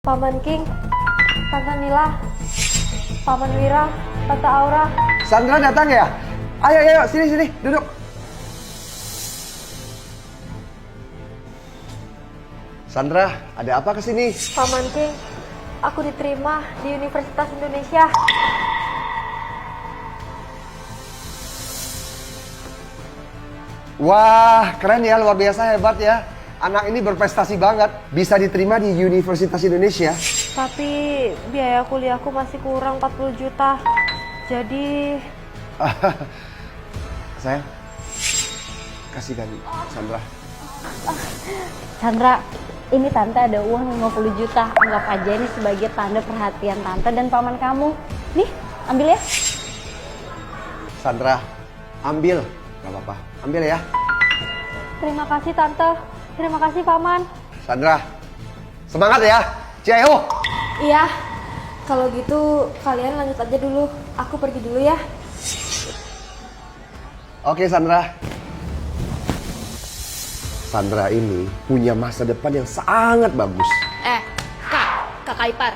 Paman King, Tante Nila, Paman Wira, Tante Aura. Sandra datang ya? Ayo, ayo, sini, duduk. Sandra, ada apa kesini? Paman King, aku diterima di Universitas Indonesia. Wah, keren ya, luar biasa, hebat ya. Anak ini berprestasi banget, bisa diterima di Universitas Indonesia. Tapi biaya kuliahku masih kurang 40 juta. Jadi... Sayang, kasihkan Sandra. Sandra, ini Tante ada uang 50 juta. Anggap aja ini sebagai tanda perhatian Tante dan paman kamu. Nih, ambil ya. Sandra, ambil. Gak apa-apa, ambil ya. terima kasih Tante, terima kasih Paman. Sandra, semangat ya. Ciao. Iya, kalau gitu kalian lanjut aja dulu. Aku pergi dulu ya. Oke Sandra. Sandra ini punya masa depan yang sangat bagus. Kakak ipar,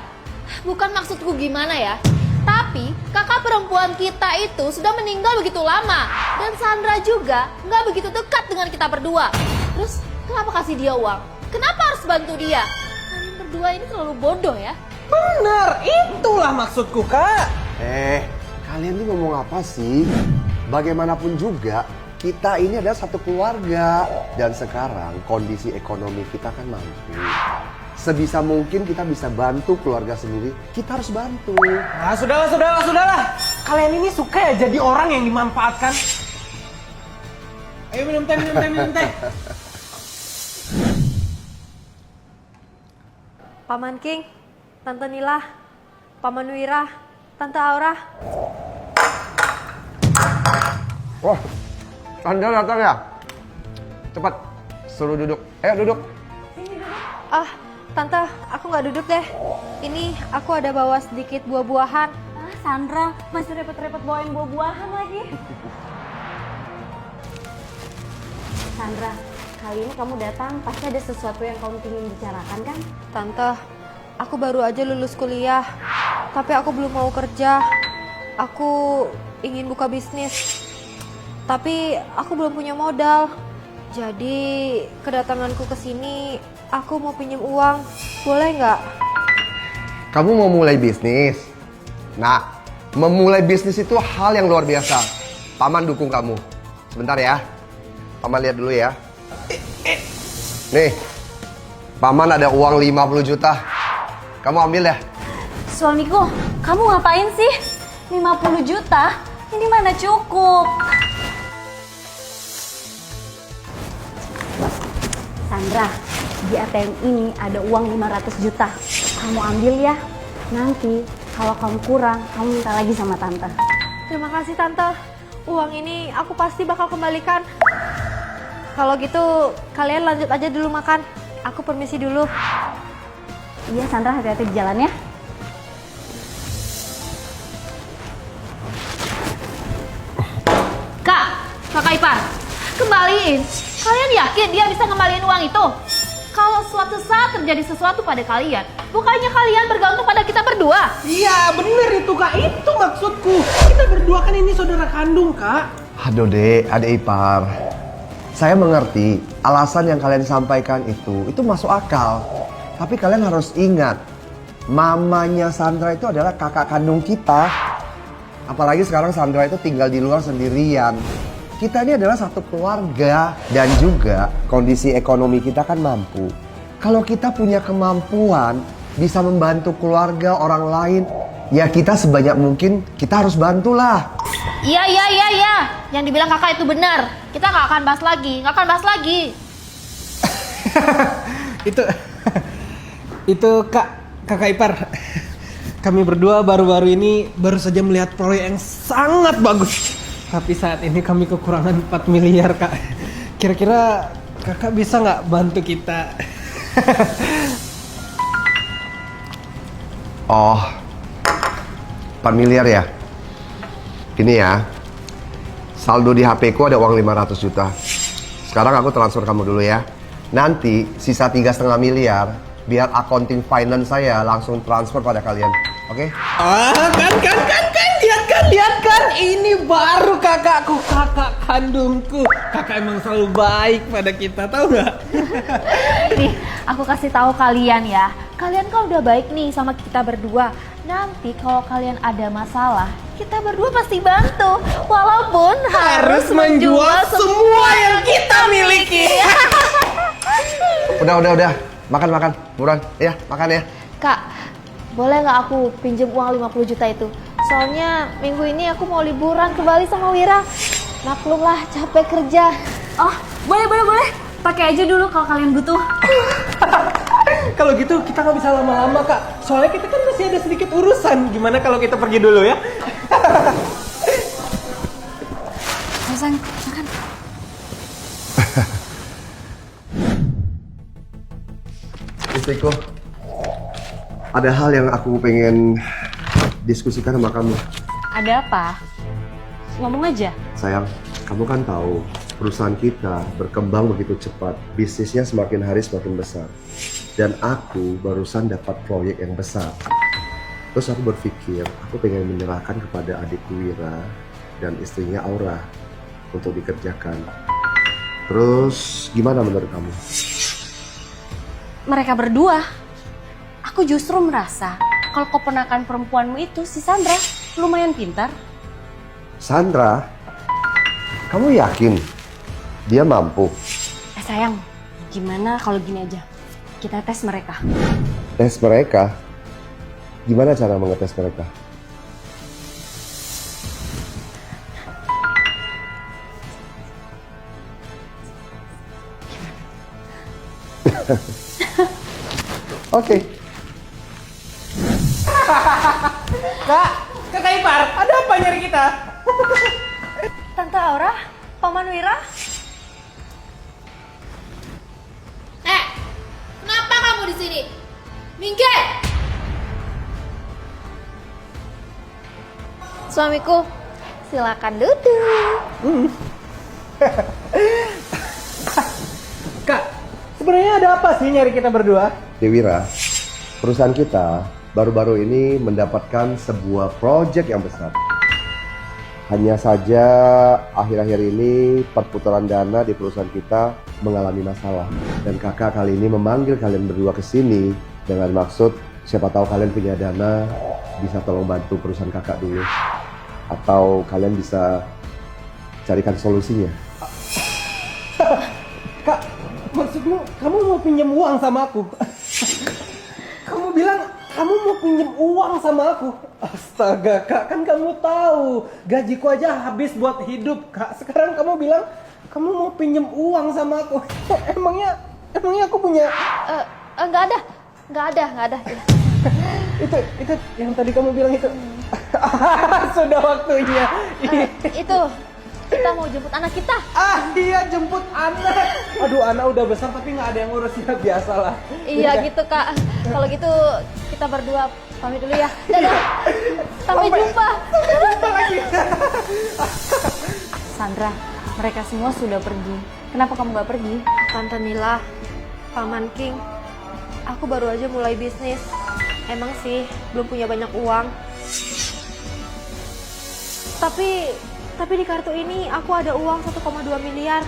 bukan maksudku gimana ya, tapi kakak perempuan kita itu sudah meninggal begitu lama. Dan Sandra juga nggak begitu dekat dengan kita berdua. Terus kenapa kasih dia uang? Kenapa harus bantu dia? Kalian berdua ini terlalu bodoh ya. Bener, itulah maksudku, Kak. Kalian ini ngomong apa sih? Bagaimanapun juga, kita ini adalah satu keluarga. Dan sekarang kondisi ekonomi kita kan mampu. Sebisa mungkin kita bisa bantu keluarga sendiri, kita harus bantu. Nah, sudahlah. Kalian ini suka ya jadi orang yang dimanfaatkan. Ayo minum teh. Paman King, Tante Nila, Paman Wira, Tante Aura. Wah, Anda datang ya? Cepat, suruh duduk. Ayo duduk. Tante, aku nggak duduk deh. Ini aku ada bawa sedikit buah-buahan. Sandra, masih repot-repot bawain buah-buahan lagi. Sandra, kali ini kamu datang pasti ada sesuatu yang kamu ingin bicarakan kan? Tante, aku baru aja lulus kuliah, tapi aku belum mau kerja. Aku ingin buka bisnis, tapi aku belum punya modal. Jadi kedatanganku ke sini, aku mau pinjam uang, boleh nggak? Kamu mau mulai bisnis? Nah, memulai bisnis itu hal yang luar biasa. Paman dukung kamu. Sebentar ya, Paman lihat dulu ya. Nih, Paman ada uang 50 juta. Kamu ambil ya. Suamiku, kamu ngapain sih? 50 juta? Ini mana cukup? Sandra, di ATM ini ada uang 500 juta. Kamu ambil ya. Nanti kalau kamu kurang, kamu minta lagi sama Tante. Terima kasih Tante, uang ini aku pasti bakal kembalikan. Kalau gitu, kalian lanjut aja dulu makan. Aku permisi dulu. Iya Sandra, hati-hati di jalan ya. Kakak ipar, kembaliin. Kalian yakin dia bisa ngembaliin uang itu? Kalau suatu saat terjadi sesuatu pada kalian, bukannya kalian bergantung pada kita berdua? Iya, bener itu, Kak. Itu maksudku. Kita berdua kan ini saudara kandung, Kak. Aduh dek, adik ipar. Saya mengerti alasan yang kalian sampaikan itu masuk akal. Tapi kalian harus ingat, mamanya Sandra itu adalah kakak kandung kita. Apalagi sekarang Sandra itu tinggal di luar sendirian. Kita ini adalah satu keluarga. Dan juga kondisi ekonomi kita kan mampu. Kalau kita punya kemampuan bisa membantu keluarga orang lain, ya kita sebanyak mungkin kita harus bantulah. Iya. Yang dibilang kakak itu benar. Kita nggak akan bahas lagi. Itu kakak ipar. Kami berdua baru-baru ini baru saja melihat proyek yang sangat bagus. Tapi saat ini kami kekurangan 4 miliar, Kak. Kira-kira kakak bisa nggak bantu kita? Oh, 4 miliar ya? Ini ya, saldo di HP ku ada uang 500 juta. Sekarang aku transfer kamu dulu ya. Nanti sisa 3,5 miliar biar accounting finance saya langsung transfer pada kalian. Oke? Lihat kan, ini baru kakakku, kakak kandungku. Kakak emang selalu baik pada kita, tahu nggak? Nih, aku kasih tahu kalian ya. Kalian kan udah baik nih sama kita berdua. Nanti kalau kalian ada masalah, kita berdua pasti bantu. Walaupun harus menjual semua yang kita miliki. Udah. Makan. Buruan. Ya, makan ya. Kak, boleh nggak aku pinjem uang 50 juta itu? Soalnya minggu ini aku mau liburan ke Bali sama Wira. Maklumlah, capek kerja. Oh, boleh. Pakai aja dulu kalau kalian butuh. Kalau gitu kita nggak bisa lama-lama kak. Soalnya kita kan masih ada sedikit urusan. Gimana kalau kita pergi dulu ya? Sayang, makan. Istriku, ada hal yang aku pengen diskusikan sama kamu. Ada apa? Ngomong aja. Sayang, kamu kan tahu perusahaan kita berkembang begitu cepat. Bisnisnya semakin hari semakin besar. Dan aku barusan dapat proyek yang besar. Terus aku berpikir, aku pengen menyerahkan kepada adikku Wira dan istrinya Aura untuk dikerjakan. Terus gimana menurut kamu? Mereka berdua. Aku justru merasa kalau keponakan perempuanmu itu si Sandra lumayan pintar. Sandra, kamu yakin dia mampu? Sayang, gimana kalau gini aja? Kita tes mereka. Tes mereka? Gimana cara mengetes mereka? Oke. Kakak ipar, ada apa nyari kita? Tante Aura, Paman Wira, Kenapa kamu di sini? Minggir! Suamiku, silakan duduk. Kak, sebenarnya ada apa sih nyari kita berdua? Dewira, perusahaan kita baru-baru ini mendapatkan sebuah proyek yang besar. Hanya saja akhir-akhir ini perputaran dana di perusahaan kita mengalami masalah. Dan kakak kali ini memanggil kalian berdua ke sini dengan maksud siapa tahu kalian punya dana, bisa tolong bantu perusahaan kakak dulu. Atau kalian bisa carikan solusinya. Kak, maksudmu kamu mau pinjam uang sama aku? Kamu bilang kamu mau pinjam uang sama aku? Astaga kak, kan kamu tahu gajiku aja habis buat hidup kak. Sekarang kamu bilang kamu mau pinjam uang sama aku? Emangnya aku punya? Nggak ada. Itu yang tadi kamu bilang itu. Sudah waktunya. Itu, kita mau jemput anak kita. Iya jemput anak. Aduh anak udah besar tapi nggak ada yang ngurus ya, biasalah. Iya gitu kak. Kalau gitu kita berdua pamit dulu ya. Dadah. Sampai jumpa. Sandra, mereka semua sudah pergi. Kenapa kamu gak pergi? Tante Nila, Paman King, aku baru aja mulai bisnis. Emang sih belum punya banyak uang. Tapi di kartu ini aku ada uang 1,2 miliar.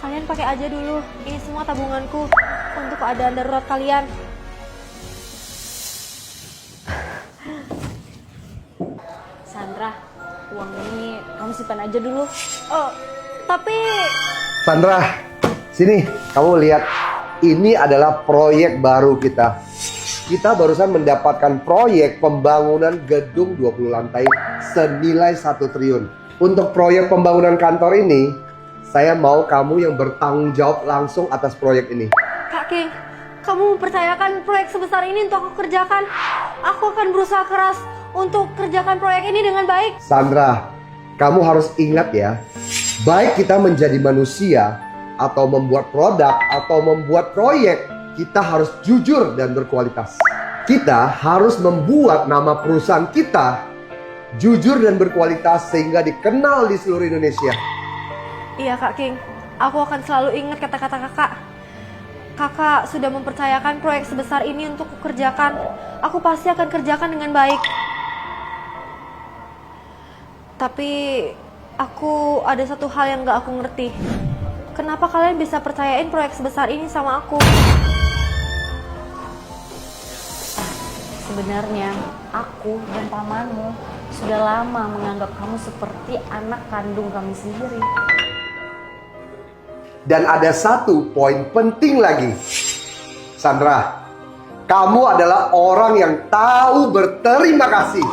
Kalian pakai aja dulu. Ini semua tabunganku untuk keadaan darurat kalian. Sandra, uang ini kamu simpan aja dulu. Oh, tapi Sandra, sini kamu lihat. Ini adalah proyek baru kita. Kita barusan mendapatkan proyek pembangunan gedung 20 lantai senilai 1 triliun. Untuk proyek pembangunan kantor ini, saya mau kamu yang bertanggung jawab langsung atas proyek ini. Kak King, kamu mempercayakan proyek sebesar ini untuk aku kerjakan. Aku akan berusaha keras untuk kerjakan proyek ini dengan baik. Sandra, kamu harus ingat ya, baik kita menjadi manusia, atau membuat produk, atau membuat proyek, kita harus jujur dan berkualitas. Kita harus membuat nama perusahaan kita jujur dan berkualitas sehingga dikenal di seluruh Indonesia. Iya Kak King, aku akan selalu ingat kata-kata kakak. kakak sudah mempercayakan proyek sebesar ini untuk kukerjakan. Aku pasti akan kerjakan dengan baik. Tapi aku ada satu hal yang gak aku ngerti. Kenapa kalian bisa percayain proyek sebesar ini sama aku? Sebenarnya aku dan pamanmu sudah lama menganggap kamu seperti anak kandung kami sendiri. Dan ada satu poin penting lagi. Sandra, kamu adalah orang yang tahu berterima kasih.